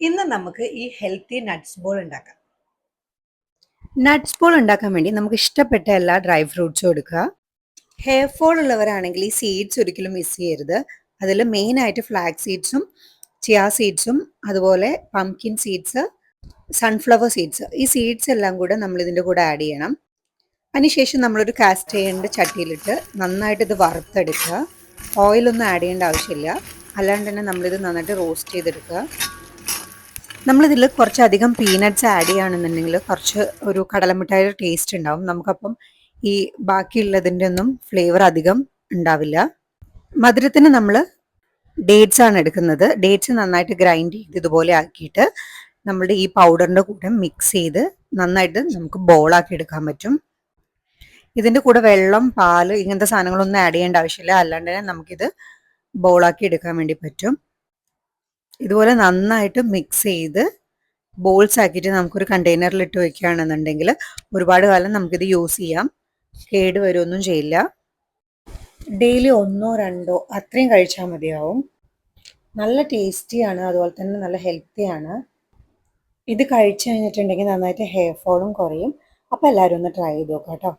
ഇന്ന് നമുക്ക് ഈ ഹെൽത്തി നട്ട്സ് ബോൾ ഉണ്ടാക്കാം. നട്ട്സ് ബോൾ ഉണ്ടാക്കാൻ വേണ്ടി നമുക്ക് ഇഷ്ടപ്പെട്ട എല്ലാ ഡ്രൈ ഫ്രൂട്ട്സും എടുക്കുക. ഹെയർ ഫോൾ ഉള്ളവരാണെങ്കിൽ ഈ സീഡ്സ് ഒരിക്കലും മിസ് ചെയ്യരുത്. അതിൽ മെയിനായിട്ട് ഫ്ലാക്സ് സീഡ്സും ചിയ സീഡ്സും അതുപോലെ പംകിൻ സീഡ്സ്, സൺഫ്ലവർ സീഡ്സ്, ഈ സീഡ്സ് എല്ലാം കൂടെ നമ്മൾ ഇതിൻ്റെ കൂടെ ആഡ് ചെയ്യണം. അതിനുശേഷം നമ്മളൊരു കാസ്റ്റ് അയണിൻ്റെ ചട്ടിയിലിട്ട് നന്നായിട്ട് ഇത് വറുത്തെടുക്കുക. ഓയിലൊന്നും ആഡ് ചെയ്യേണ്ട ആവശ്യമില്ല. അല്ലാണ്ട് തന്നെ നമ്മളിത് നന്നായിട്ട് റോസ്റ്റ് ചെയ്തെടുക്കുക. നമ്മളിതിൽ കുറച്ചധികം പീനട്ട്സ് ആഡ് ചെയ്യുകയാണെന്നുണ്ടെങ്കിൽ കുറച്ച് ഒരു കടലമിഠായിയുടെ ടേസ്റ്റ് ഉണ്ടാവും. നമുക്കപ്പം ഈ ബാക്കിയുള്ളതിൻ്റെ ഒന്നും ഫ്ലേവർ അധികം ഉണ്ടാവില്ല. മധുരത്തിന് നമ്മൾ ഡേറ്റ്സ് ആണ് എടുക്കുന്നത്. ഡേറ്റ്സ് നന്നായിട്ട് ഗ്രൈൻഡ് ചെയ്ത് ഇതുപോലെ ആക്കിയിട്ട് നമ്മളുടെ ഈ പൗഡറിൻ്റെ കൂടെ മിക്സ് ചെയ്ത് നന്നായിട്ട് നമുക്ക് ബോളാക്കി എടുക്കാൻ പറ്റും. ഇതിൻ്റെ കൂടെ വെള്ളം, പാല് ഇങ്ങനത്തെ സാധനങ്ങളൊന്നും ആഡ് ചെയ്യേണ്ട ആവശ്യമില്ല. അല്ലാണ്ട് തന്നെ നമുക്കിത് ബോളാക്കി എടുക്കാൻ വേണ്ടി പറ്റും. ഇതുപോലെ നന്നായിട്ട് മിക്സ് ചെയ്ത് ബോൾസ് ആക്കിയിട്ട് നമുക്കൊരു കണ്ടെയ്നറിൽ ഇട്ട് വെക്കുകയാണെന്നുണ്ടെങ്കിൽ ഒരുപാട് കാലം നമുക്കിത് യൂസ് ചെയ്യാം. കേടുവരുമൊന്നും ചെയ്യില്ല. ഡെയിലി 1-2 അത്രയും കഴിച്ചാൽ മതിയാവും. നല്ല ടേസ്റ്റിയാണ്, അതുപോലെ തന്നെ നല്ല ഹെൽത്തിയാണ്. ഇത് കഴിച്ചു കഴിഞ്ഞിട്ടുണ്ടെങ്കിൽ നന്നായിട്ട് ഹെയർ ഫോളും കുറയും. അപ്പോൾ എല്ലാവരും ഒന്ന് ട്രൈ ചെയ്ത് നോക്കാം കേട്ടോ.